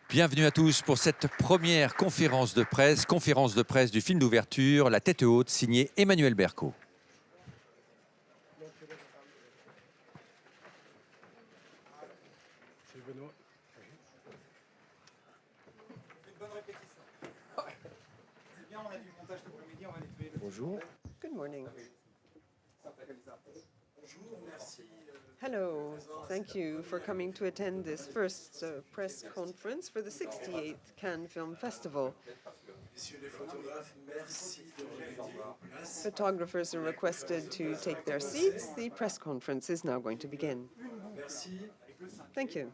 Bienvenue à tous pour cette première conférence de presse du film d'ouverture, La Tête haute, signé Emmanuel Berco. Bonjour. Good morning. Hello. Thank you for coming to attend this first press conference for the 68th Cannes Film Festival. Photographers are requested to take their seats. The press conference is now going to begin. Thank you.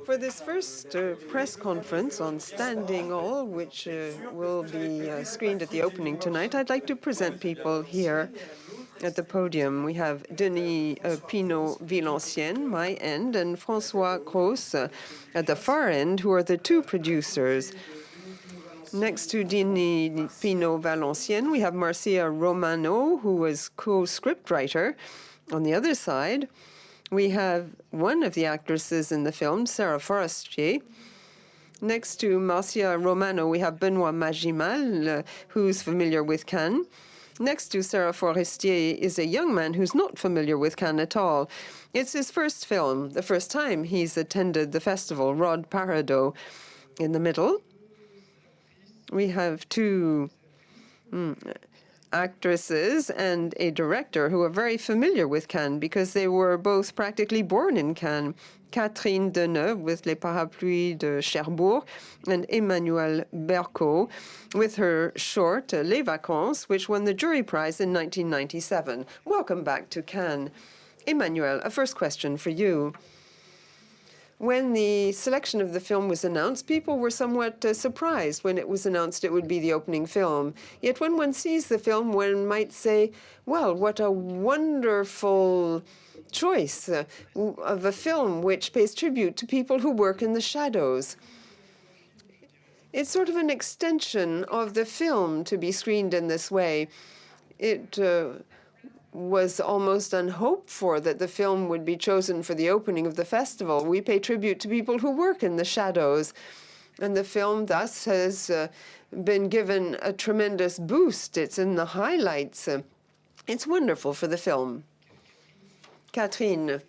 For this first press conference on Standing All, which will be screened at the opening tonight, I'd like to present people here at the podium. We have Denis Pinot-Villancienne, my end, and François Cros at the far end, who are the two producers. Next to Denis Pinot-Villancienne, we have Marcia Romano, who was co-scriptwriter. On the other side, we have one of the actresses in the film, Sarah Forestier. Next to Marcia Romano, we have Benoît Magimal, who's familiar with Cannes. Next to Sarah Forestier is a young man who's not familiar with Cannes at all. It's his first film, the first time he's attended the festival, Rod Parado. In the middle, we have two actresses and a director who are very familiar with Cannes because they were both practically born in Cannes. Catherine Deneuve with Les Parapluies de Cherbourg and Emmanuel Berco with her short Les Vacances, which won the jury prize in 1997. Welcome back to Cannes. Emmanuel, a first question for you. When the selection of the film was announced, people were somewhat surprised when it was announced it would be the opening film. Yet when one sees the film, one might say, well, what a wonderful choice of a film which pays tribute to people who work in the shadows. It's sort of an extension of the film to be screened in this way. It was almost unhoped for that the film would be chosen for the opening of the festival. We pay tribute to people who work in the shadows. And the film thus has been given a tremendous boost. It's in the highlights. It's wonderful for the film. Catherine,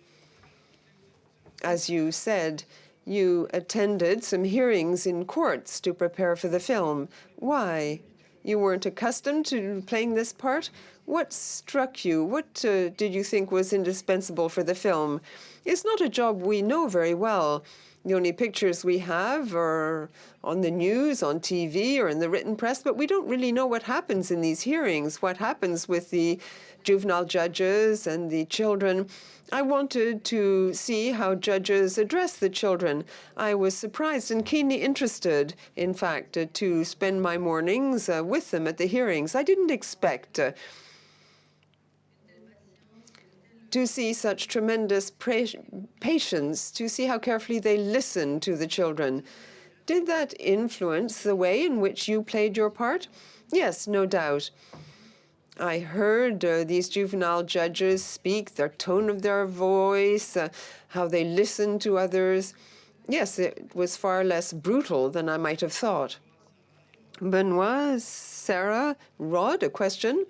as you said, you attended some hearings in courts to prepare for the film. Why? You weren't accustomed to playing this part? What struck you? What did you think was indispensable for the film? It's not a job we know very well. The only pictures we have are on the news, on TV, or in the written press, but we don't really know what happens in these hearings, what happens with the juvenile judges and the children. I wanted to see how judges address the children. I was surprised and keenly interested, in fact, to spend my mornings with them at the hearings. I didn't expect to see such tremendous patience, to see how carefully they listen to the children. Did that influence the way in which you played your part? Yes, no doubt. I heard these juvenile judges speak, their tone of their voice, how they listen to others. Yes, it was far less brutal than I might have thought. Benoît, Sarah, Rod, a question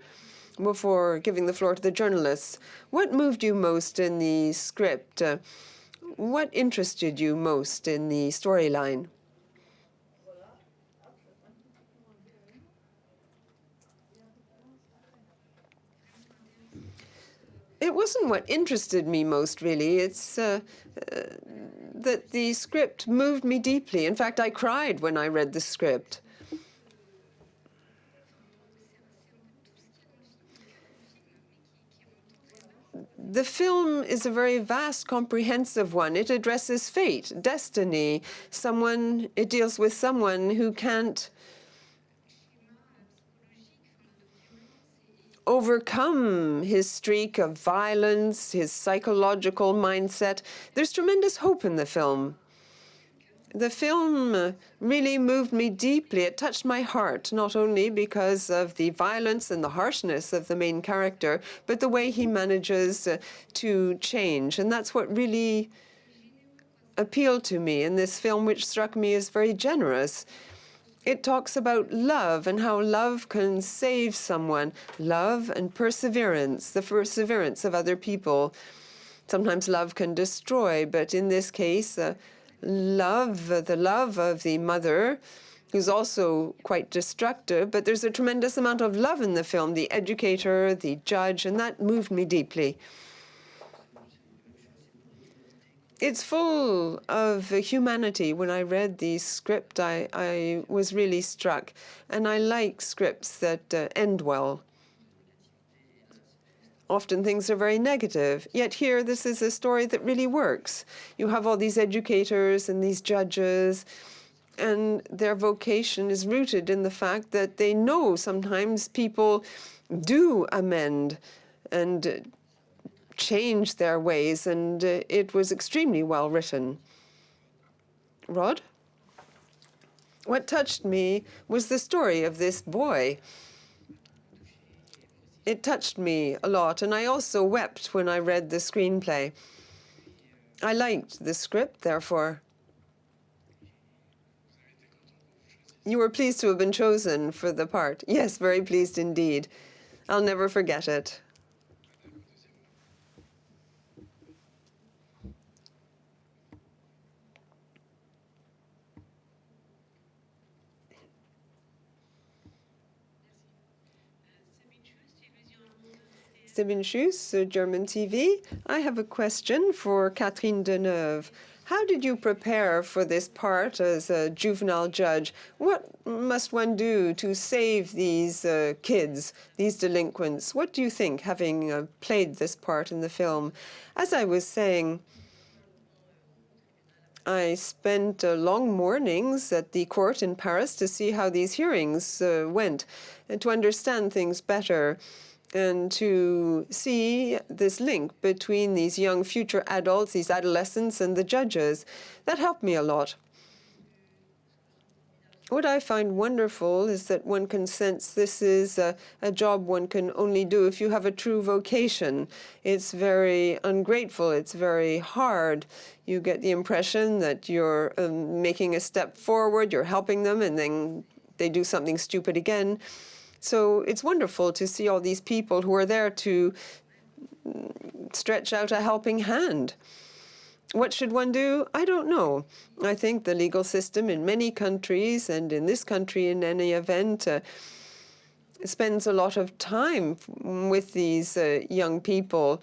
before giving the floor to the journalists. What moved you most in the script? What interested you most in the storyline? It wasn't what interested me most, really. It's that the script moved me deeply. In fact, I cried when I read the script. The film is a very vast, comprehensive one. It addresses fate, destiny. It deals with someone who can't overcome his streak of violence, his psychological mindset. There's tremendous hope in the film. The film really moved me deeply. It touched my heart, not only because of the violence and the harshness of the main character, but the way he manages to change. And that's what really appealed to me in this film, which struck me as very generous. It talks about love and how love can save someone, love and perseverance, the perseverance of other people. Sometimes love can destroy, but in this case, the love of the mother, who's also quite destructive, but there's a tremendous amount of love in the film, the educator, the judge, and that moved me deeply. It's full of humanity. When I read the script, I was really struck, and I like scripts that end well. Often things are very negative, yet here this is a story that really works. You have all these educators and these judges, and their vocation is rooted in the fact that they know sometimes people do amend and change their ways, and it was extremely well written. Rod? What touched me was the story of this boy. It touched me a lot, and I also wept when I read the screenplay. I liked the script, therefore. You were pleased to have been chosen for the part. Yes, very pleased indeed. I'll never forget it. Sabine Schuss, German TV. I have a question for Catherine Deneuve. How did you prepare for this part as a juvenile judge? What must one do to save these kids, these delinquents? What do you think, having played this part in the film? As I was saying, I spent long mornings at the court in Paris to see how these hearings went and to understand things better, and to see this link between these young future adults, these adolescents, and the judges. That helped me a lot. What I find wonderful is that one can sense this is a job one can only do if you have a true vocation. It's very ungrateful. It's very hard. You get the impression that you're making a step forward, you're helping them, and then they do something stupid again. So it's wonderful to see all these people who are there to stretch out a helping hand. What should one do? I don't know. I think the legal system in many countries, and in this country in any event, spends a lot of time with these young people.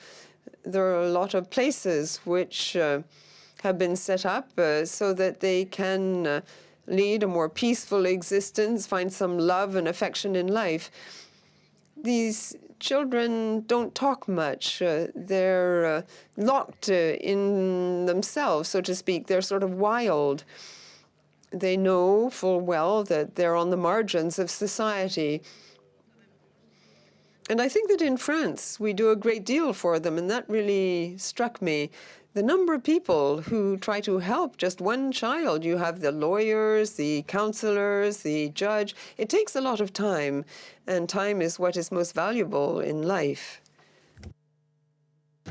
There are a lot of places which have been set up so that they can lead a more peaceful existence, find some love and affection in life. These children don't talk much. They're locked in themselves, so to speak. They're sort of wild. They know full well that they're on the margins of society. And I think that in France, we do a great deal for them, and that really struck me. The number of people who try to help just one child. You have the lawyers, the counselors, the judge. It takes a lot of time, and time is what is most valuable in life.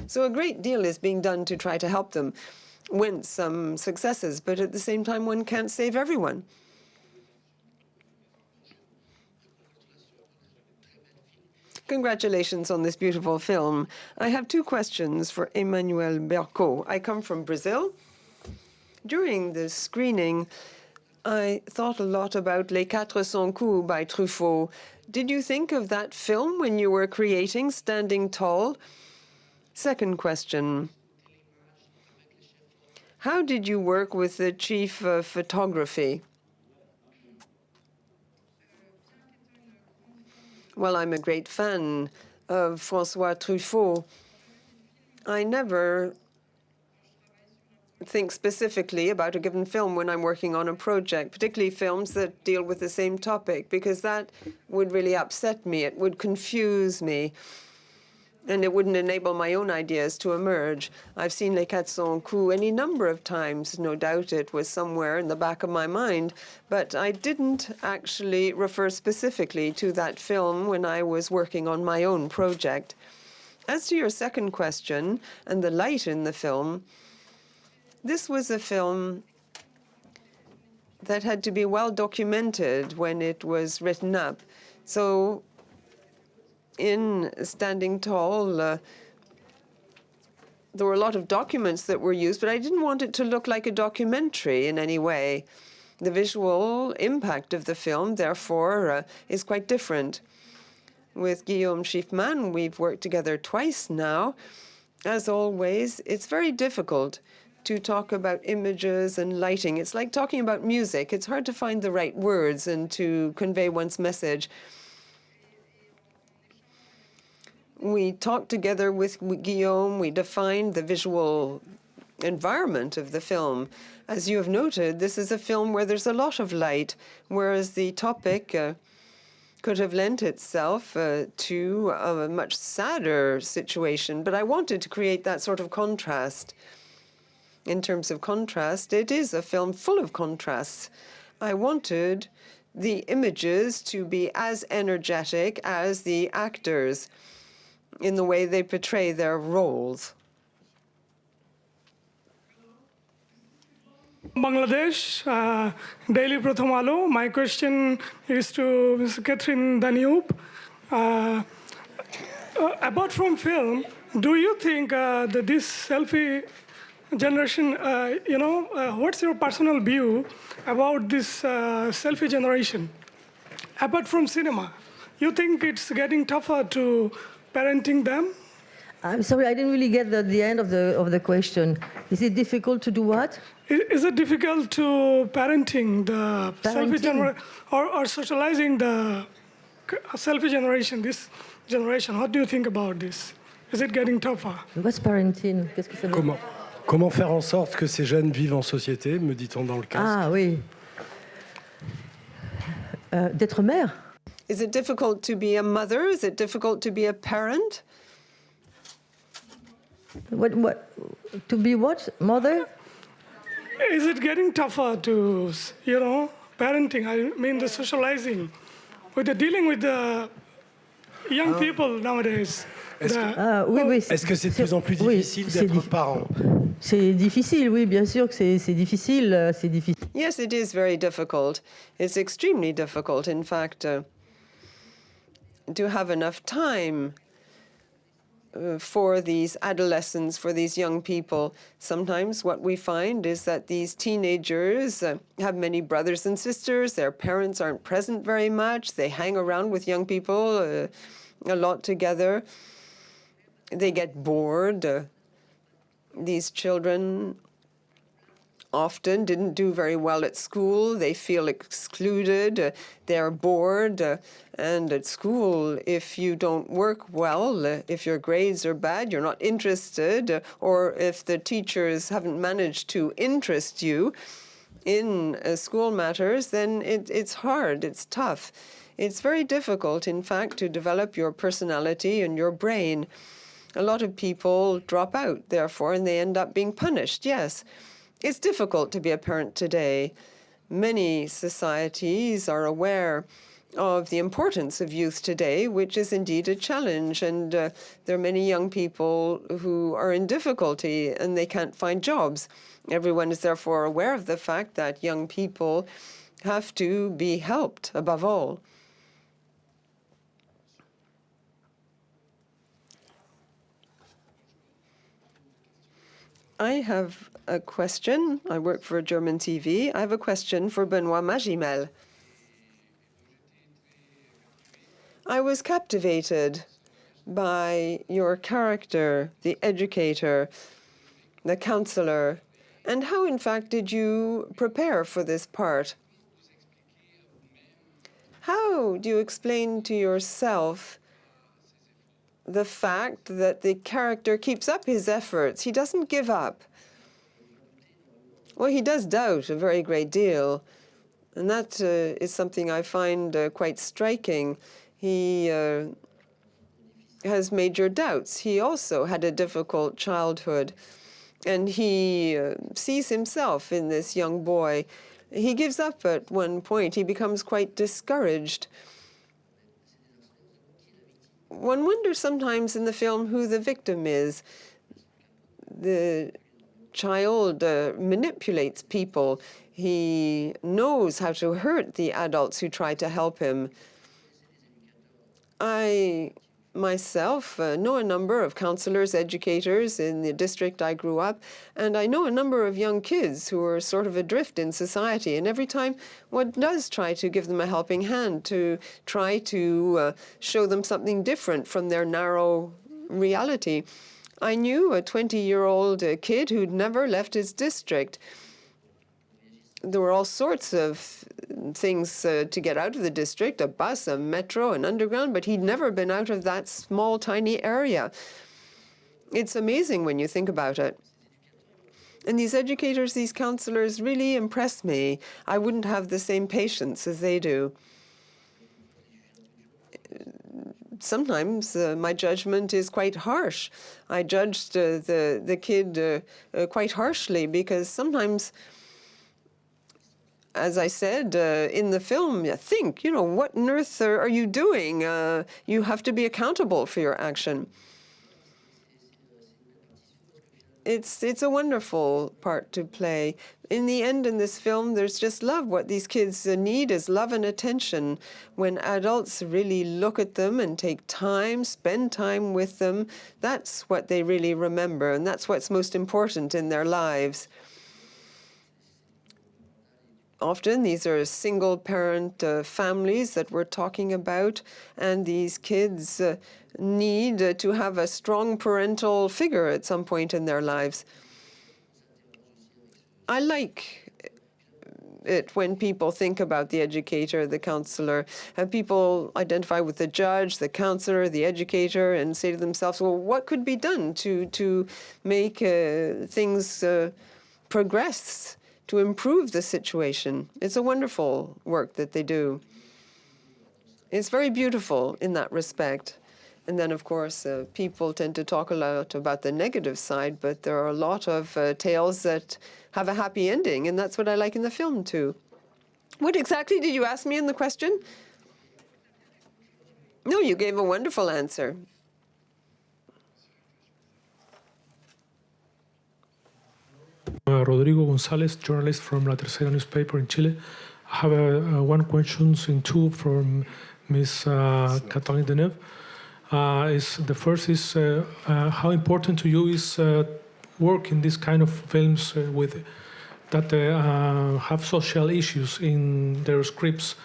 So a great deal is being done to try to help them win some successes, but at the same time, one can't save everyone. Congratulations on this beautiful film. I have two questions for Emmanuel Berco. I come from Brazil. During the screening, I thought a lot about Les 400 coups by Truffaut. Did you think of that film when you were creating Standing Tall? Second question. How did you work with the chief of photography? Well, I'm a great fan of François Truffaut. I never think specifically about a given film when I'm working on a project, particularly films that deal with the same topic, because that would really upset me. It would confuse me. and it wouldn't enable my own ideas to emerge. I've seen Les 400 coups any number of times. No doubt it was somewhere in the back of my mind, but I didn't actually refer specifically to that film when I was working on my own project. As to your second question and the light in the film, this was a film that had to be well documented when it was written up. So in Standing Tall, there were a lot of documents that were used, but I didn't want it to look like a documentary in any way. The visual impact of the film, therefore, is quite different. With Guillaume Schiffman, we've worked together twice now. As always, it's very difficult to talk about images and lighting. It's like talking about music. It's hard to find the right words and to convey one's message. We talked together with Guillaume. We defined the visual environment of the film. As you have noted, this is a film where there's a lot of light, whereas the topic could have lent itself to a much sadder situation. But I wanted to create that sort of contrast. In terms of contrast, it is a film full of contrasts. I wanted the images to be as energetic as the actors in the way they portray their roles. Bangladesh, Daily Pratham Alo. My question is to Ms. Catherine Danube. Apart from film, do you think that this selfie generation, what's your personal view about this selfie generation? Apart from cinema, you think it's getting tougher to parenting them? I'm sorry, I didn't really get the end of the question. Is it difficult to do what? Is it difficult to parenting the selfie generation or socializing the selfie generation, this generation? What do you think about this? Is it getting tougher? What's parenting? Qu'est-ce que ça veut dire? Comment faire en sorte que ces jeunes vivent en société, me dit-on dans le casque. Ah oui. D'être mère. Is it difficult to be a mother? Is it difficult to be a parent? What? To be what? Mother? Is it getting tougher to, parenting? I mean, the socializing, with the dealing with the young people nowadays. Oui. Est-ce que c'est de plus en plus difficile d'être parent? C'est difficile, oui, bien sûr que c'est difficile, c'est difficile. Yes, it is very difficult. It's extremely difficult, in fact, to have enough time for these adolescents, for these young people. Sometimes what we find is that these teenagers have many brothers and sisters. Their parents aren't present very much. They hang around with young people a lot together. They get bored. These children often didn't do very well at school. They feel excluded. They're bored. And at school, if you don't work well, if your grades are bad, you're not interested, or if the teachers haven't managed to interest you in school matters, then it's hard, it's tough. It's very difficult, in fact, to develop your personality and your brain. A lot of people drop out, therefore, and they end up being punished, yes. It's difficult to be a parent today. Many societies are aware of the importance of youth today, which is indeed a challenge. And there are many young people who are in difficulty and they can't find jobs. Everyone is therefore aware of the fact that young people have to be helped above all. I have a question. I work for German TV. I have a question for Benoît Magimel. I was captivated by your character, the educator, the counselor, and how, in fact, did you prepare for this part? How do you explain to yourself the fact that the character keeps up his efforts? He doesn't give up. Well, he does doubt a very great deal, and that is something I find quite striking. He has major doubts. He also had a difficult childhood, and he sees himself in this young boy. He gives up at one point. He becomes quite discouraged. One wonders sometimes in the film who the victim is. The child manipulates people. He knows how to hurt the adults who try to help him. I myself know a number of counselors, educators in the district I grew up, and I know a number of young kids who are sort of adrift in society. And every time one does try to give them a helping hand, to try to show them something different from their narrow reality. I knew a 20-year-old kid who'd never left his district. There were all sorts of things to get out of the district, a bus, a metro, an underground, but he'd never been out of that small, tiny area. It's amazing when you think about it. And these educators, these counselors really impress me. I wouldn't have the same patience as they do. Sometimes my judgment is quite harsh. I judged the kid quite harshly because sometimes, as I said in the film, you think, what on earth are you doing? You have to be accountable for your action. It's a wonderful part to play. In the end, in this film, there's just love. What these kids need is love and attention. When adults really look at them and take time, spend time with them, that's what they really remember, and that's what's most important in their lives. Often, these are single-parent families that we're talking about, and these kids need to have a strong parental figure at some point in their lives. I like it when people think about the educator, the counselor, and people identify with the judge, the counselor, the educator, and say to themselves, well, what could be done to make things progress, to improve the situation? It's a wonderful work that they do. It's very beautiful in that respect. And then, of course, people tend to talk a lot about the negative side, but there are a lot of tales that have a happy ending, and that's what I like in the film, too. What exactly did you ask me in the question? No, you gave a wonderful answer. Rodrigo González, journalist from La Tercera newspaper in Chile. I have one question in two from Ms. Catherine Deneuve. The first is how important to you is work in this kind of films that have social issues in their scripts,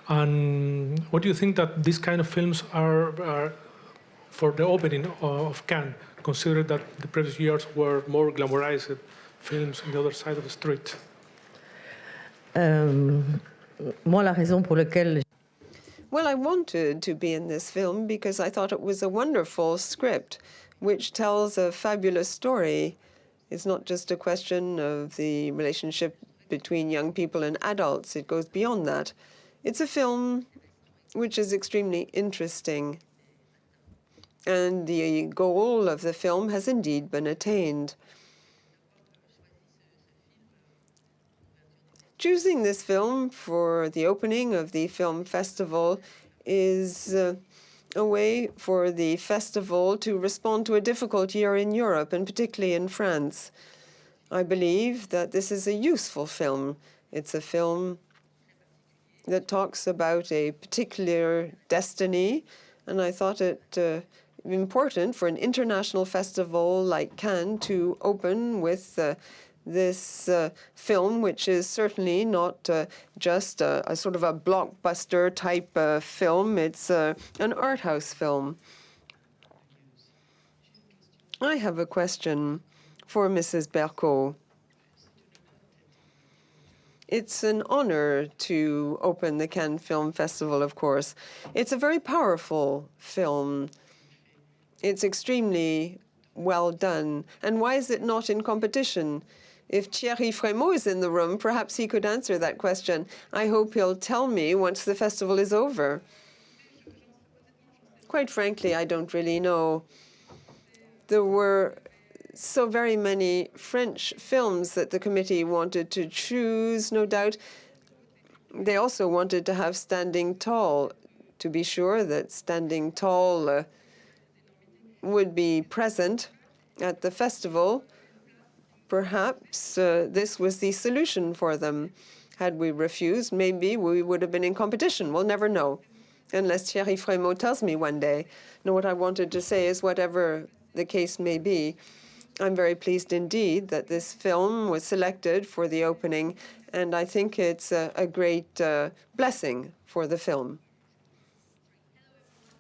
and what do you think that these kind of films are for the opening of Cannes, considering that the previous years were more glamorized films on the other side of the street? Moi, la raison pour laquelle Well, I wanted to be in this film because I thought it was a wonderful script which tells a fabulous story. It's not just a question of the relationship between young people and adults. It goes beyond that. It's a film which is extremely interesting. And the goal of the film has indeed been attained. Choosing this film for the opening of the film festival is a way for the festival to respond to a difficult year in Europe, and particularly in France. I believe that this is a useful film. It's a film that talks about a particular destiny, and I thought it important for an international festival like Cannes to open with this film, which is certainly not just a sort of a blockbuster type film. It's an art house film. I have a question for Mrs. Bercot. It's an honor to open the Cannes Film Festival, of course. It's a very powerful film. It's extremely well done. And why is it not in competition? If Thierry Frémaux is in the room, perhaps he could answer that question. I hope he'll tell me once the festival is over. Quite frankly, I don't really know. There were so very many French films that the committee wanted to choose, no doubt. They also wanted to have Standing Tall, to be sure that Standing Tall would be present at the festival. Perhaps this was the solution for them. Had we refused, maybe we would have been in competition. We'll never know, unless Thierry Frémaux tells me one day. No, what I wanted to say is whatever the case may be, I'm very pleased indeed that this film was selected for the opening, and I think it's a great blessing for the film.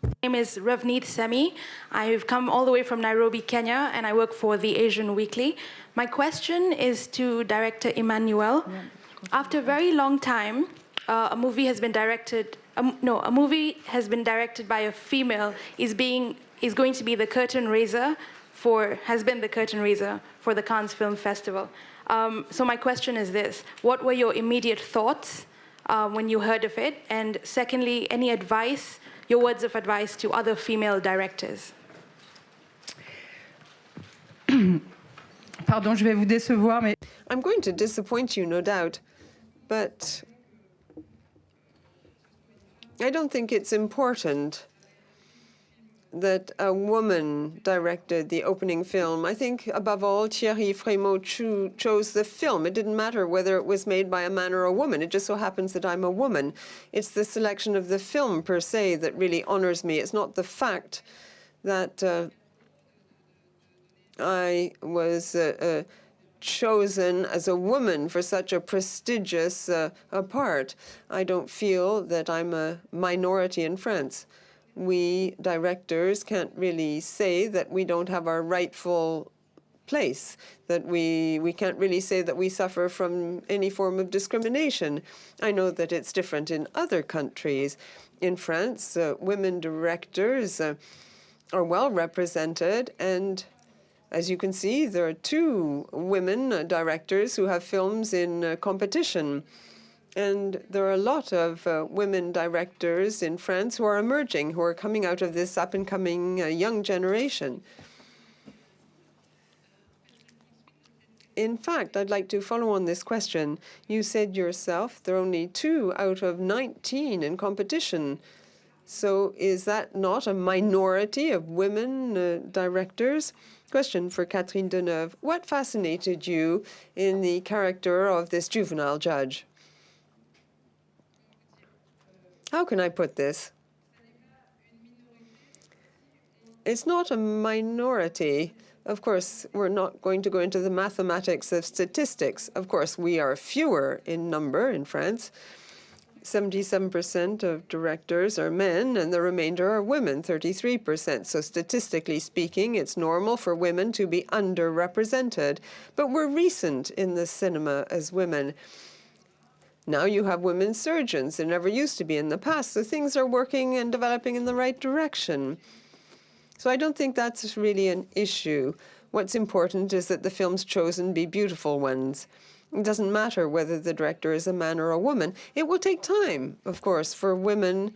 My name is Ravneet Semi. I've come all the way from Nairobi, Kenya, and I work for the Asian Weekly. My question is to Director Emmanuel. After a very long time, a movie has been directed. A movie has been directed by a female is going to be the curtain raiser has been the curtain raiser for the Cannes Film Festival. So my question is this: what were your immediate thoughts when you heard of it? And secondly, any advice, your words of advice to other female directors? Pardon, je vais vous décevoir, mais I'm going to disappoint you, no doubt, but I don't think it's important that a woman directed the opening film. I think, above all, Thierry Frémaux chose the film. It didn't matter whether it was made by a man or a woman. It just so happens that I'm a woman. It's the selection of the film, per se, that really honors me. It's not the fact that I was chosen as a woman for such a prestigious part. I don't feel that I'm a minority in France. We directors can't really say that we don't have our rightful place, that we can't really say that we suffer from any form of discrimination. I know that it's different in other countries. In France, women directors are well represented, and as you can see, there are 2 women directors who have films in competition. And there are a lot of women directors in France who are emerging, who are coming out of this up-and-coming young generation. In fact, I'd like to follow on this question. You said yourself there are only 2 out of 19 in competition. So is that not a minority of women directors? Question for Catherine Deneuve. What fascinated you in the character of this juvenile judge? How can I put this? It's not a minority. Of course, we're not going to go into the mathematics of statistics. Of course, we are fewer in number in France. 77% of directors are men, and the remainder are women, 33%. So statistically speaking, it's normal for women to be underrepresented. But we're recent in the cinema as women. Now you have women surgeons. There never used to be in the past. So things are working and developing in the right direction. So I don't think that's really an issue. What's important is that the films chosen be beautiful ones. It doesn't matter whether the director is a man or a woman. It will take time, of course, for women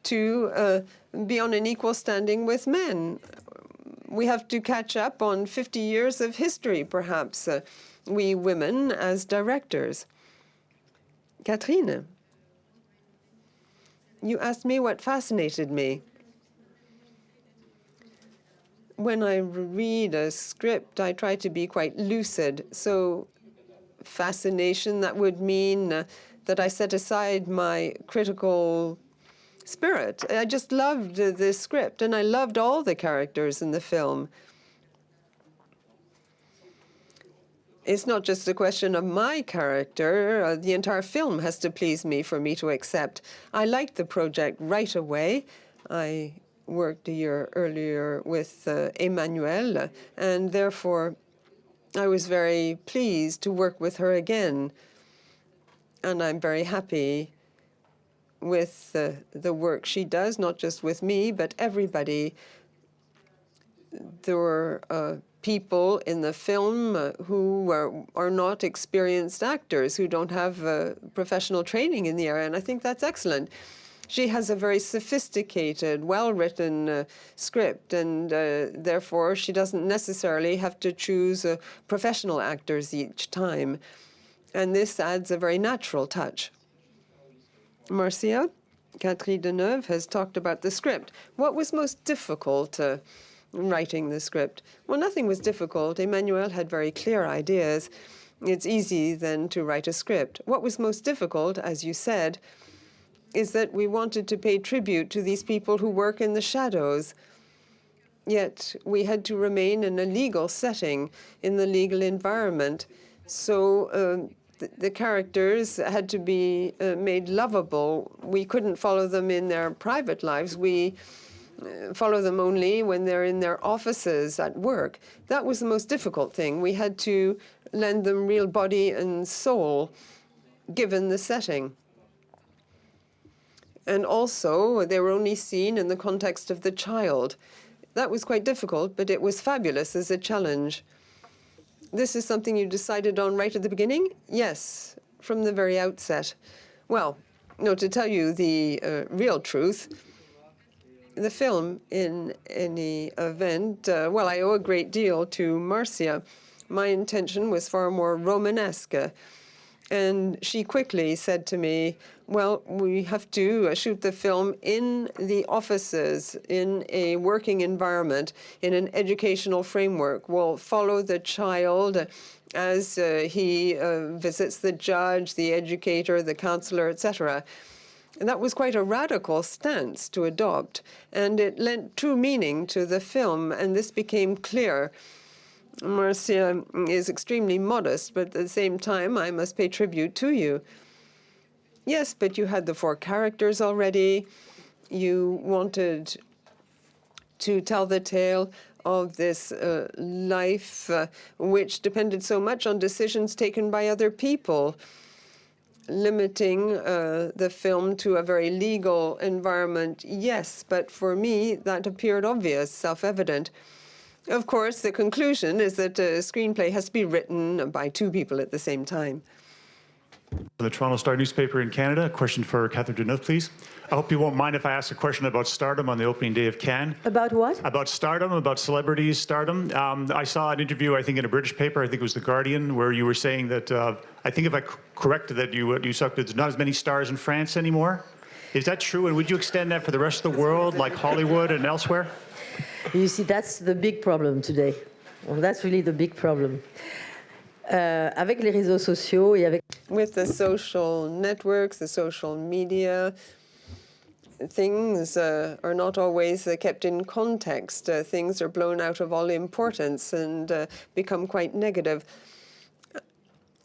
to be on an equal standing with men. We have to catch up on 50 years of history, perhaps, we women as directors. Catherine, you asked me what fascinated me. When I read a script, I try to be quite lucid. So fascination, that would mean that I set aside my critical spirit. I just loved the script, and I loved all the characters in the film. It's not just a question of my character. The entire film has to please me for me to accept. I liked the project right away. I worked a year earlier with Emmanuel, and therefore I was very pleased to work with her again. And I'm very happy with the work she does, not just with me, but everybody. There were people in the film who are not experienced actors, who don't have professional training in the area, and I think that's excellent. She has a very sophisticated, well-written script, and therefore she doesn't necessarily have to choose professional actors each time. And this adds a very natural touch. Marcia, Catherine Deneuve has talked about the script. What was most difficult writing the script? Well, nothing was difficult. Emmanuel had very clear ideas. It's easy then to write a script. What was most difficult, as you said, is that we wanted to pay tribute to these people who work in the shadows. Yet we had to remain in a legal setting, in the legal environment. So the characters had to be made lovable. We couldn't follow them in their private lives. We follow them only when they're in their offices at work. That was the most difficult thing. We had to lend them real body and soul, given the setting. And also, they were only seen in the context of the child. That was quite difficult, but it was fabulous as a challenge. This is something you decided on right at the beginning? Yes, from the very outset. Well, no, to tell you the real truth, the film, in any event, well, I owe a great deal to Marcia. My intention was far more Romanesque. And she quickly said to me, well, we have to shoot the film in the offices, in a working environment, in an educational framework. We'll follow the child as he visits the judge, the educator, the counselor, etc. And that was quite a radical stance to adopt, and it lent true meaning to the film, and this became clear. Marcia is extremely modest, but at the same time, I must pay tribute to you. Yes, but you had the 4 characters already. You wanted to tell the tale of this life which depended so much on decisions taken by other people, limiting the film to a very legal environment. Yes, but for me, that appeared obvious, self-evident. Of course, the conclusion is that a screenplay has to be written by 2 people at the same time. The Toronto Star newspaper in Canada. A question for Catherine Deneuve, please. I hope you won't mind if I ask a question about stardom on the opening day of Cannes. About what? About stardom, about celebrities' stardom. I saw an interview, I think, in a British paper, I think it was The Guardian, where you were saying that, I think if I corrected that, you said there's not as many stars in France anymore. Is that true? And would you extend that for the rest of the world, like Hollywood and elsewhere? You see, that's the big problem today. Well, that's really the big problem. Avec les réseaux sociaux et avec... With the social networks, the social media, things are not always kept in context. Things are blown out of all importance and become quite negative.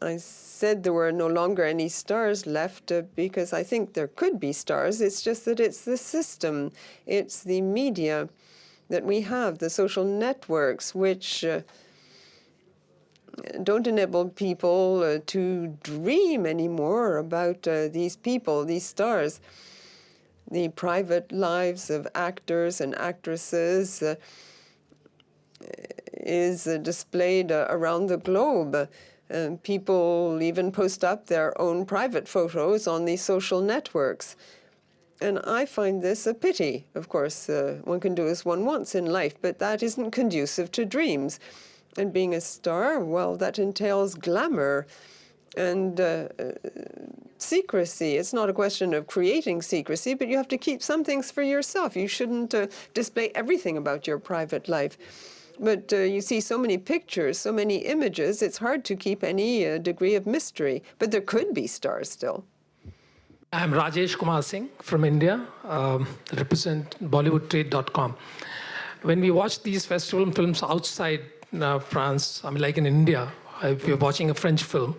I said there were no longer any stars left because I think there could be stars. It's just that it's the system, it's the media that we have, the social networks, which don't enable people to dream anymore about these people, these stars. The private lives of actors and actresses is displayed around the globe. People even post up their own private photos on these social networks. And I find this a pity. Of course, one can do as one wants in life, but that isn't conducive to dreams. And being a star, well, that entails glamour and secrecy. It's not a question of creating secrecy, but you have to keep some things for yourself. You shouldn't display everything about your private life. But you see so many pictures, so many images, it's hard to keep any degree of mystery. But there could be stars still. I'm Rajesh Kumar Singh from India, represent BollywoodTrade.com. When we watch these festival films outside France, I mean, like in India, if you're watching a French film,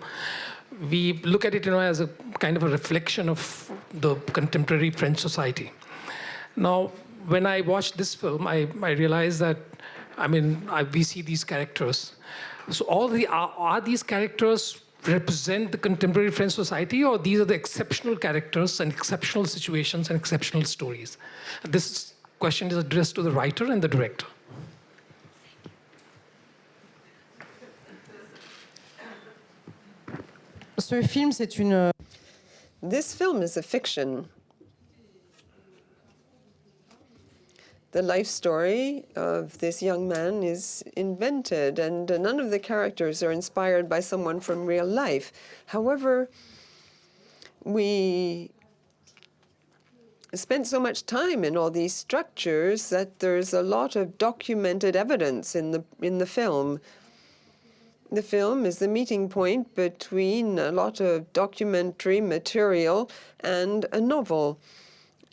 we look at it, as a kind of a reflection of the contemporary French society. Now, when I watched this film, I realized that, we see these characters. So are these characters represent the contemporary French society, or these are the exceptional characters and exceptional situations and exceptional stories? This question is addressed to the writer and the director. This film is a fiction. The life story of this young man is invented, and none of the characters are inspired by someone from real life. However, we spent so much time in all these structures that there's a lot of documented evidence in the film. The film is the meeting point between a lot of documentary material and a novel.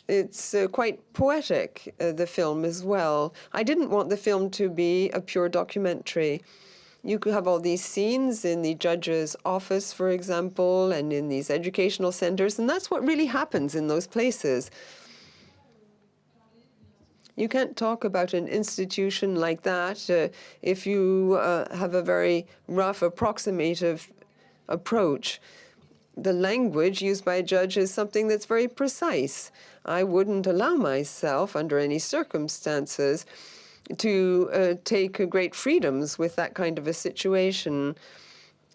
It's quite poetic, the film as well. I didn't want the film to be a pure documentary. You could have all these scenes in the judge's office, for example, and in these educational centers, and that's what really happens in those places. You can't talk about an institution like that if you have a very rough, approximative approach. The language used by a judge is something that's very precise. I wouldn't allow myself, under any circumstances, to take great freedoms with that kind of a situation.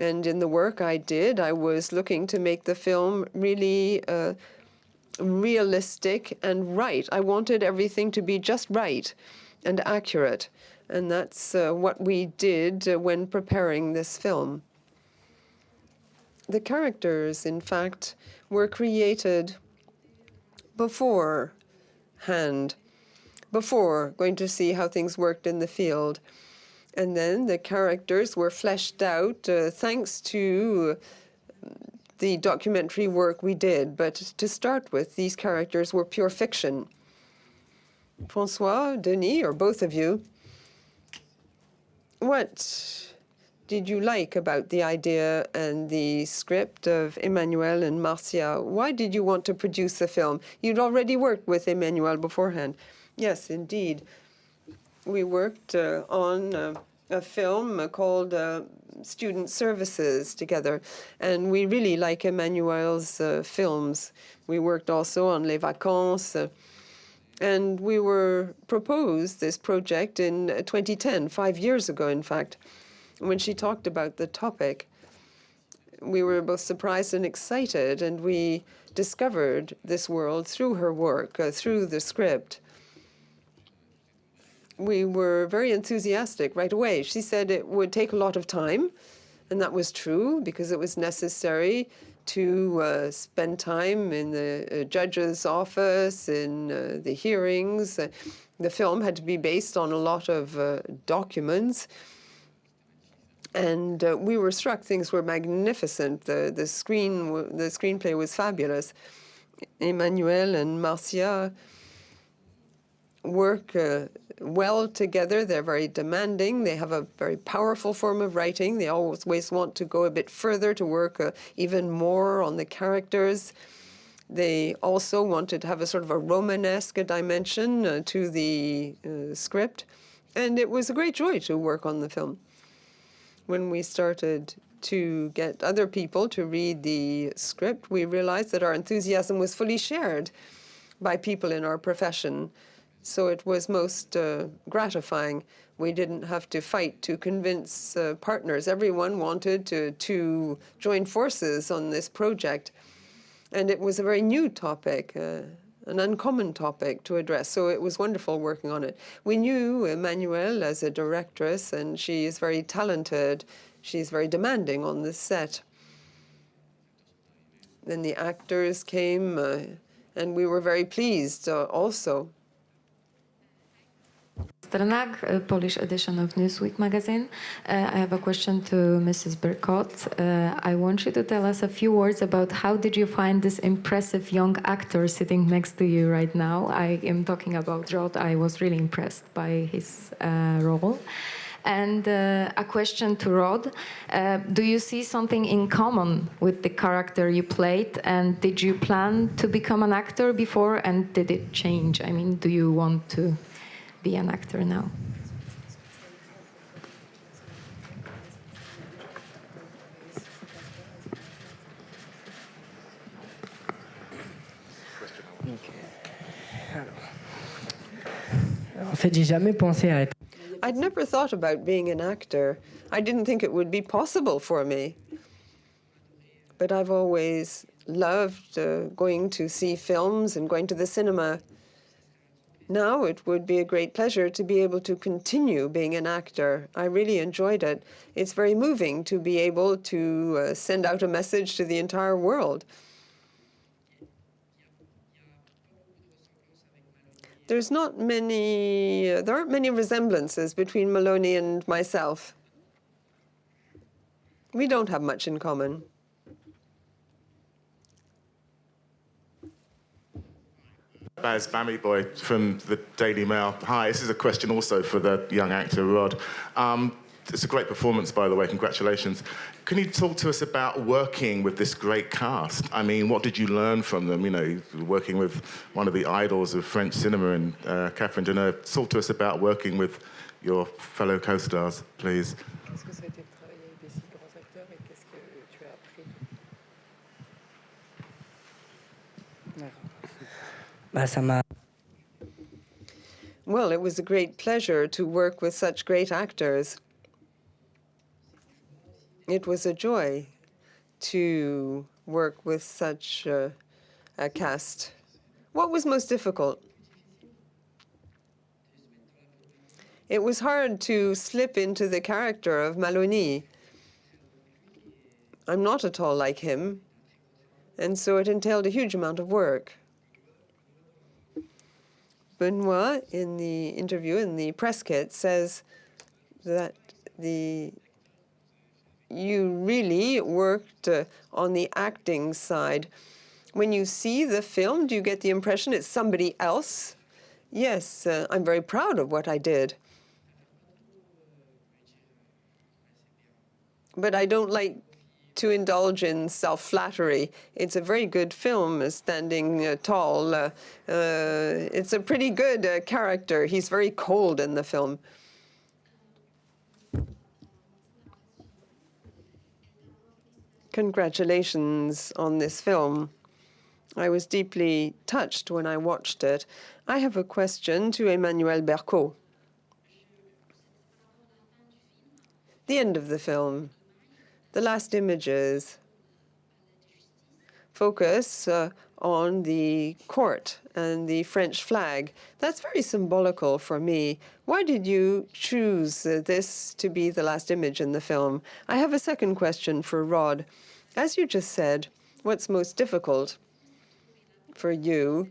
And in the work I did, I was looking to make the film really realistic and right. I wanted everything to be just right and accurate. And that's what we did when preparing this film. The characters, in fact, were created beforehand, before going to see how things worked in the field. And then the characters were fleshed out thanks to the documentary work we did. But to start with, these characters were pure fiction. François, Denis, or both of you, what did you like about the idea and the script of Emmanuel and Marcia? Why did you want to produce the film? You'd already worked with Emmanuel beforehand. Yes, indeed. We worked on a film called Student Services together, and we really like Emmanuel's films. We worked also on Les Vacances, and we were proposed this project in 2010, 5 years ago, in fact. When she talked about the topic, we were both surprised and excited, and we discovered this world through her work, through the script. We were very enthusiastic right away. She said it would take a lot of time, and that was true, because it was necessary to spend time in the judge's office, in the hearings. The film had to be based on a lot of documents. And we were struck. Things were magnificent. The screenplay was fabulous. Emmanuel and Marcia work well together. They're very demanding. They have a very powerful form of writing. They always want to go a bit further, to work even more on the characters. They also wanted to have a sort of a Romanesque dimension to the script. And it was a great joy to work on the film. When we started to get other people to read the script, we realized that our enthusiasm was fully shared by people in our profession. So it was most gratifying. We didn't have to fight to convince partners. Everyone wanted to join forces on this project. And it was a very new topic, an uncommon topic to address. So it was wonderful working on it. We knew Emmanuelle as a directress, and she is very talented. She's very demanding on the set. Then the actors came, and we were very pleased also. Pasternak, Polish edition of Newsweek magazine. I have a question to Mrs. Berkot. I want you to tell us a few words about how did you find this impressive young actor sitting next to you right now. I am talking about Rod. I was really impressed by his role. And a question to Rod. Do you see something in common with the character you played? And did you plan to become an actor before? And did it change? I mean, do you want to be an actor now? En fait, j'ai jamais pensé à être. I'd never thought about being an actor. I didn't think it would be possible for me. But I've always loved going to see films and going to the cinema. Now it would be a great pleasure to be able to continue being an actor. I really enjoyed it. It's very moving to be able to send out a message to the entire world. There aren't many resemblances between Maloney and myself. We don't have much in common. Baz Bammy Boy from the Daily Mail. Hi, this is a question also for the young actor, Rod. It's a great performance, by the way, congratulations. Can you talk to us about working with this great cast? I mean, what did you learn from them? You know, working with one of the idols of French cinema and Catherine Deneuve. Talk to us about working with your fellow co-stars, please. Well, it was a great pleasure to work with such great actors. It was a joy to work with such a cast. What was most difficult? It was hard to slip into the character of Maloney. I'm not at all like him, and so it entailed a huge amount of work. Benoit, in the interview in the press kit, says that you really worked on the acting side. When you see the film, do you get the impression it's somebody else? Yes, I'm very proud of what I did. But I don't like to indulge in self-flattery. It's a very good film, Standing Tall. It's a pretty good character. He's very cold in the film. Congratulations on this film. I was deeply touched when I watched it. I have a question to Emmanuel Bercot. The end of the film, the last images, focus on the court and the French flag. That's very symbolical for me. Why did you choose this to be the last image in the film? I have a second question for Rod. As you just said, what's most difficult for you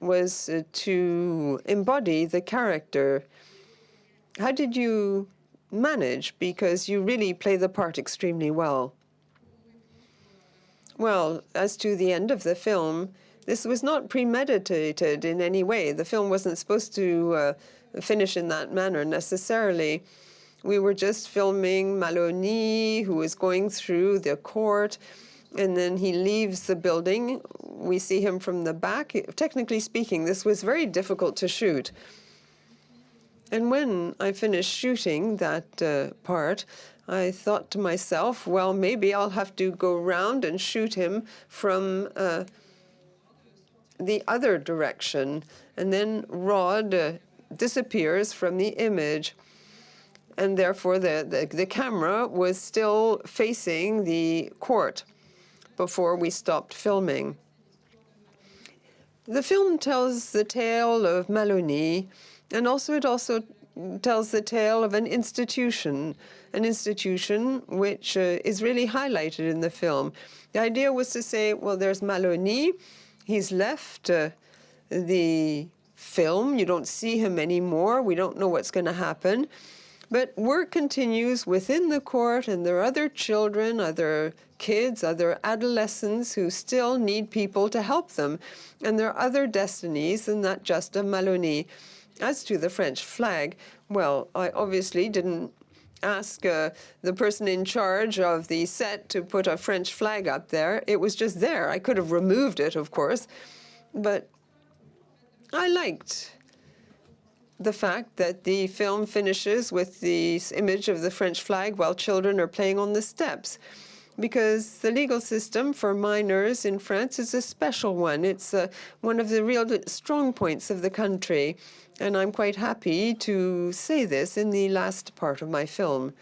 was to embody the character. How did you manage? Because you really play the part extremely well. Well, as to the end of the film, this was not premeditated in any way. The film wasn't supposed to finish in that manner necessarily. We were just filming Maloney, who is going through the court, and then he leaves the building. We see him from the back. Technically speaking, this was very difficult to shoot. And when I finished shooting that part, I thought to myself, well, maybe I'll have to go around and shoot him from the other direction. And then Rod disappears from the image. And therefore, the camera was still facing the court before we stopped filming. The film tells the tale of Maloney, and it also tells the tale of an institution which is really highlighted in the film. The idea was to say, well, there's Maloney. He's left the film. You don't see him anymore. We don't know what's going to happen. But work continues within the court, and there are other children, other kids, other adolescents who still need people to help them. And there are other destinies, and not just of Maloney. As to the French flag, well, I obviously didn't ask the person in charge of the set to put a French flag up there. It was just there. I could have removed it, of course. But I liked the fact that the film finishes with the image of the French flag while children are playing on the steps, because the legal system for minors in France is a special one. It's one of the real strong points of the country, and I'm quite happy to say this in the last part of my film.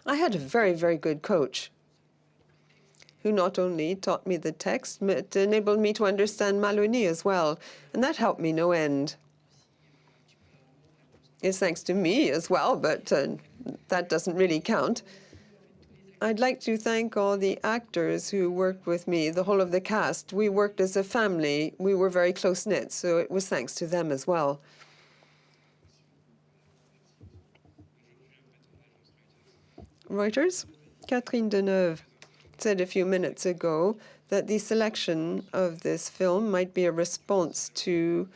I had a very, very good coach who not only taught me the text, but enabled me to understand Maloney as well. And that helped me no end. It's thanks to me as well, but that doesn't really count. I'd like to thank all the actors who worked with me, the whole of the cast. We worked as a family. We were very close-knit, so it was thanks to them as well. Reuters? Catherine Deneuve said a few minutes ago that the selection of this film might be a response to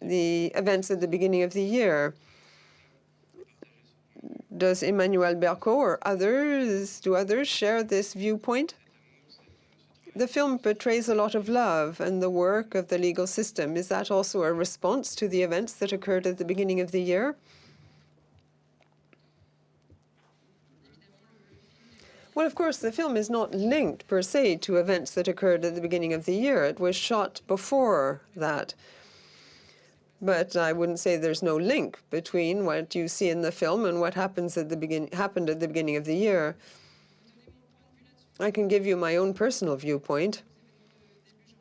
the events at the beginning of the year. Does Emmanuel Berco or do others share this viewpoint? The film portrays a lot of love and the work of the legal system. Is that also a response to the events that occurred at the beginning of the year? Well, of course, the film is not linked per se to events that occurred at the beginning of the year. It was shot before that. But I wouldn't say there's no link between what you see in the film and what happened at the beginning of the year. I can give you my own personal viewpoint,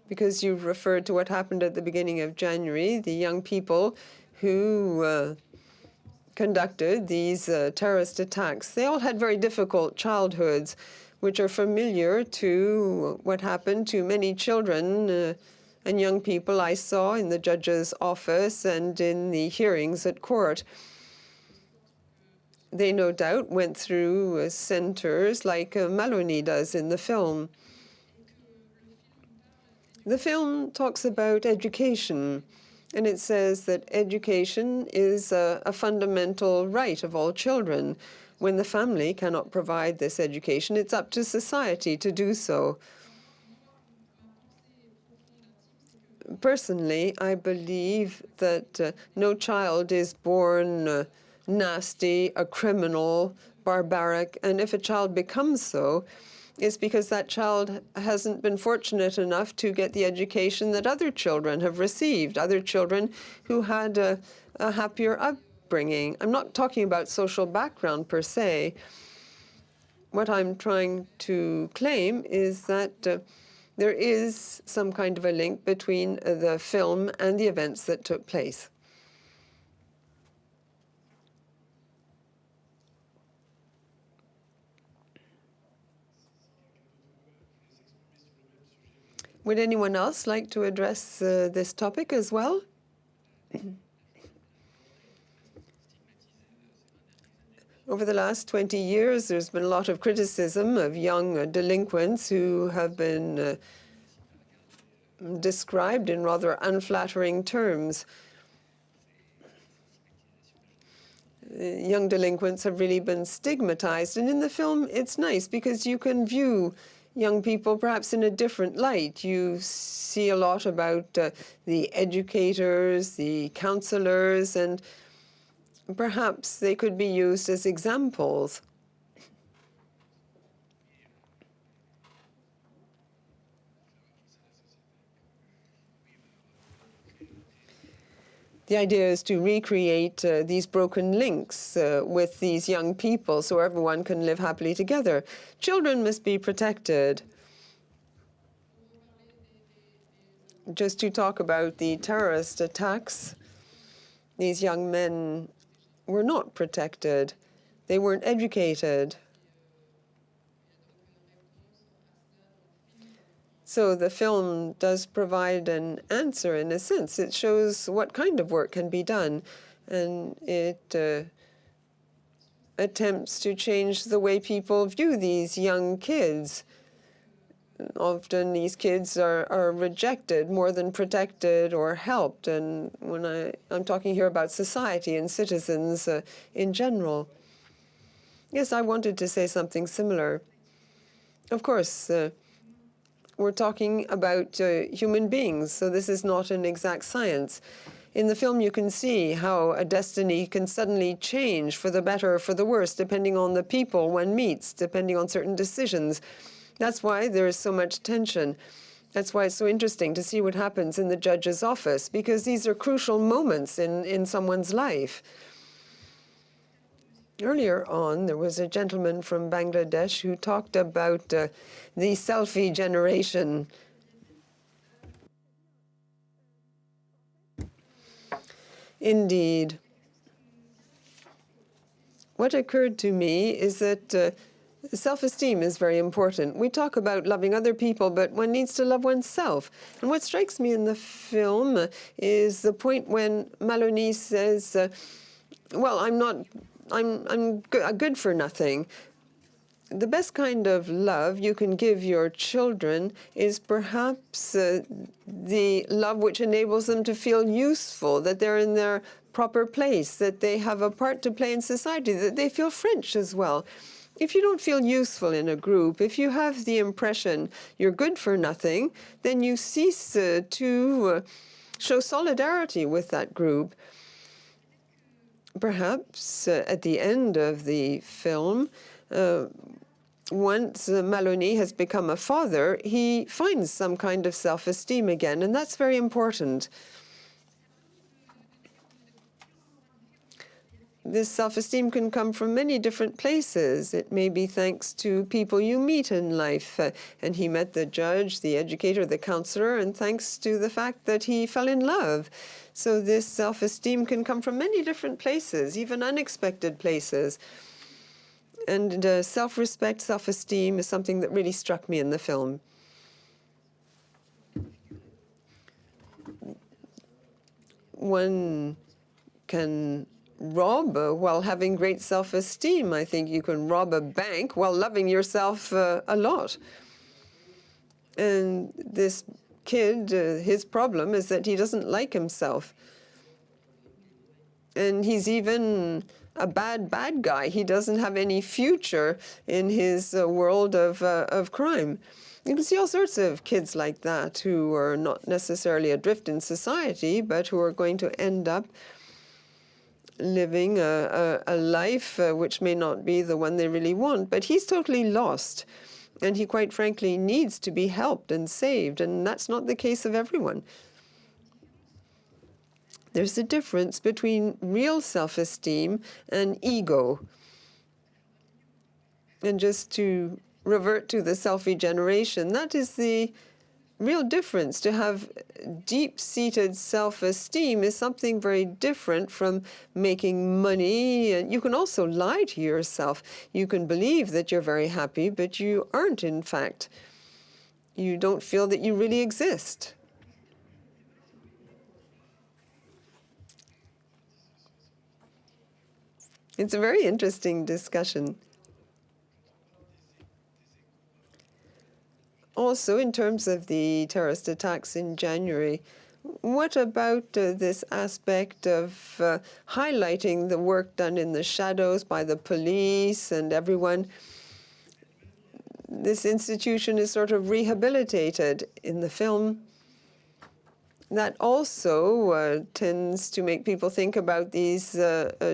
because you've referred to what happened at the beginning of January, the young people who conducted these terrorist attacks. They all had very difficult childhoods, which are familiar to what happened to many children and young people I saw in the judge's office and in the hearings at court. They no doubt went through centers like Maloney does in the film. The film talks about education, and it says that education is a fundamental right of all children. When the family cannot provide this education, it's up to society to do so. Personally, I believe that no child is born nasty, a criminal, barbaric, and if a child becomes so, it's because that child hasn't been fortunate enough to get the education that other children have received, other children who had a happier upbringing. I'm not talking about social background per se. What I'm trying to claim is that there is some kind of a link between the film and the events that took place. Would anyone else like to address this topic as well? Over the last 20 years, there's been a lot of criticism of young delinquents who have been described in rather unflattering terms. Young delinquents have really been stigmatized, and in the film, it's nice because you can view young people perhaps in a different light. You see a lot about the educators, the counselors, and perhaps they could be used as examples. The idea is to recreate these broken links with these young people so everyone can live happily together. Children must be protected. Just to talk about the terrorist attacks, these young men were not protected. They weren't educated. So the film does provide an answer in a sense. It shows what kind of work can be done, and it attempts to change the way people view these young kids. Often these kids are rejected more than protected or helped, and when I'm talking here about society and citizens in general. Yes, I wanted to say something similar. Of course, we're talking about human beings, so this is not an exact science. In the film, you can see how a destiny can suddenly change for the better or for the worse, depending on the people one meets, depending on certain decisions. That's why there is so much tension. That's why it's so interesting to see what happens in the judge's office, because these are crucial moments in someone's life. Earlier on, there was a gentleman from Bangladesh who talked about the selfie generation. Indeed. What occurred to me is that self-esteem is very important. We talk about loving other people, but one needs to love oneself. And what strikes me in the film is the point when Maloney says, well, I'm good for nothing. The best kind of love you can give your children is perhaps the love which enables them to feel useful, that they're in their proper place, that they have a part to play in society, that they feel French as well. If you don't feel useful in a group, if you have the impression you're good for nothing, then you cease to show solidarity with that group. Perhaps at the end of the film, once Maloney has become a father, he finds some kind of self-esteem again, and that's very important. This self-esteem can come from many different places. It may be thanks to people you meet in life, and he met the judge, the educator, the counselor, and thanks to the fact that he fell in love. So this self-esteem can come from many different places, even unexpected places. And self-respect, self-esteem is something that really struck me in the film. One can rob while having great self-esteem. I think you can rob a bank while loving yourself a lot. And this kid, his problem is that he doesn't like himself. And he's even a bad guy. He doesn't have any future in his world of crime. You can see all sorts of kids like that who are not necessarily adrift in society, but who are going to end up living a life which may not be the one they really want. But he's totally lost, and he quite frankly needs to be helped and saved, and that's not the case of everyone. There's a difference between real self-esteem and ego. And just to revert to the selfie generation, that is the real difference. To have deep-seated self-esteem is something very different from making money. And you can also lie to yourself. You can believe that you're very happy, but you aren't, in fact. You don't feel that you really exist. It's a very interesting discussion. Also, in terms of the terrorist attacks in January, what about this aspect of highlighting the work done in the shadows by the police and everyone? This institution is sort of rehabilitated in the film. That also tends to make people think about these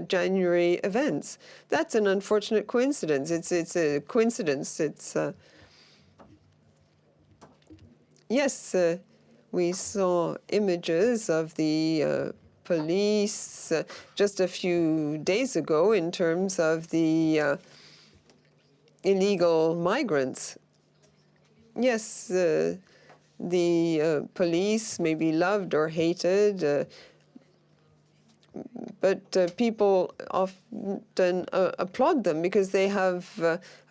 January events. That's an unfortunate coincidence. It's a coincidence. Yes, we saw images of the police just a few days ago in terms of the illegal migrants. Yes, the police may be loved or hated, but people often applaud them because they have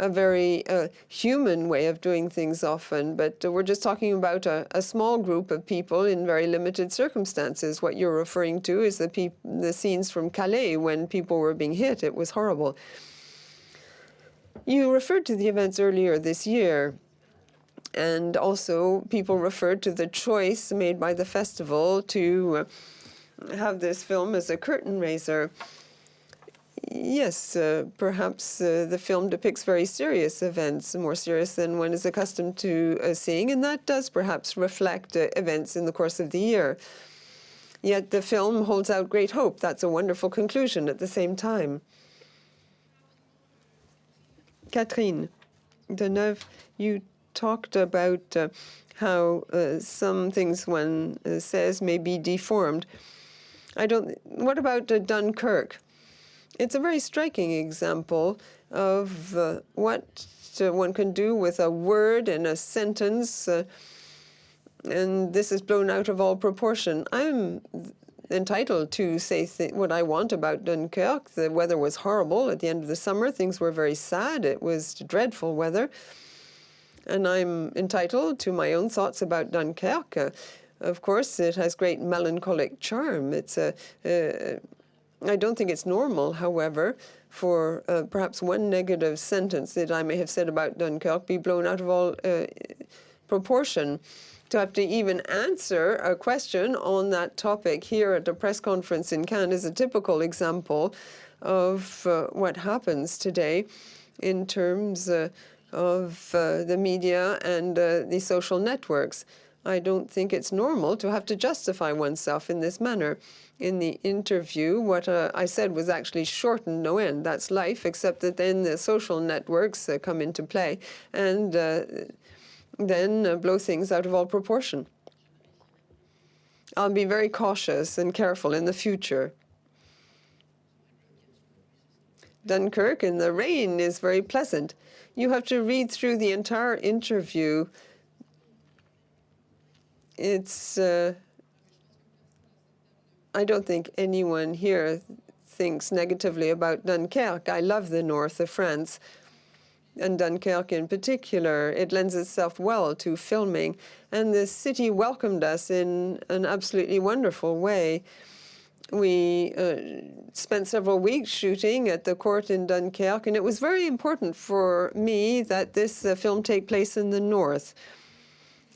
a very human way of doing things often. But we're just talking about a small group of people in very limited circumstances. What you're referring to is the scenes from Calais when people were being hit. It was horrible. You referred to the events earlier this year. And also, people referred to the choice made by the festival to have this film as a curtain raiser. Yes, perhaps the film depicts very serious events, more serious than one is accustomed to seeing, and that does perhaps reflect events in the course of the year. Yet the film holds out great hope. That's a wonderful conclusion at the same time. Catherine Deneuve, you talked about how some things one says may be deformed. What about Dunkirk? It's a very striking example of what one can do with a word in a sentence, and this is blown out of all proportion. I'm entitled to say what I want about Dunkirk. The weather was horrible at the end of the summer. Things were very sad. It was dreadful weather. And I'm entitled to my own thoughts about Dunkirk. Of course, it has great melancholic charm. I don't think it's normal, however, for perhaps one negative sentence that I may have said about Dunkirk be blown out of all proportion. To have to even answer a question on that topic here at a press conference in Cannes is a typical example of what happens today in terms of the media and the social networks. I don't think it's normal to have to justify oneself in this manner. In the interview, what I said was actually shortened no end. That's life, except that then the social networks come into play and then blow things out of all proportion. I'll be very cautious and careful in the future. Dunkirk in the rain is very pleasant. You have to read through the entire interview. It's, I don't think anyone here thinks negatively about Dunkirk. I love the north of France, and Dunkirk in particular. It lends itself well to filming, and the city welcomed us in an absolutely wonderful way. We spent several weeks shooting at the court in Dunkirk, and it was very important for me that this film take place in the north.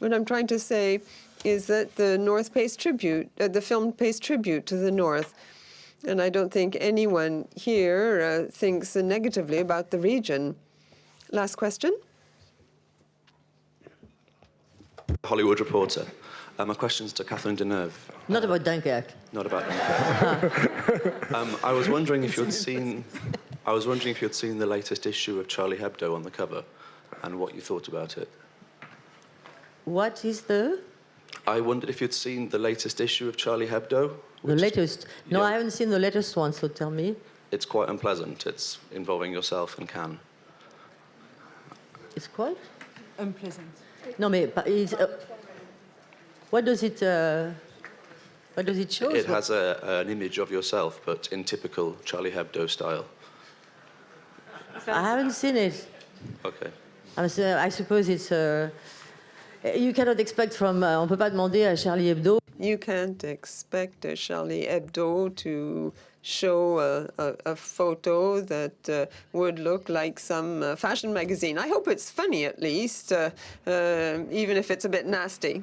What I'm trying to say is that the north pays tribute, the film pays tribute to the north, and I don't think anyone here thinks negatively about the region. Last question. Hollywood Reporter. My question's to Catherine Deneuve. Not about Dunkirk. Not about Dunkirk. I was wondering if you'd seen the latest issue of Charlie Hebdo on the cover, and what you thought about it. What is the? I wondered if you'd seen the latest issue of Charlie Hebdo. The latest? No, yeah. I haven't seen the latest one, so tell me. It's quite unpleasant. It's involving yourself and Cannes. It's quite? Unpleasant. No, but it's, what does it show? It has an image of yourself, but in typical Charlie Hebdo style. I haven't seen it. Okay. I suppose it's... you cannot expect from... on peut pas demander à Charlie Hebdo. You can't expect Charlie Hebdo to show a photo that would look like some fashion magazine. I hope it's funny, at least, even if it's a bit nasty.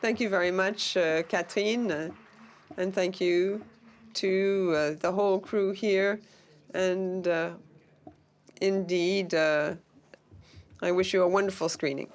Thank you very much, Catherine, and thank you to the whole crew here. And indeed, I wish you a wonderful screening.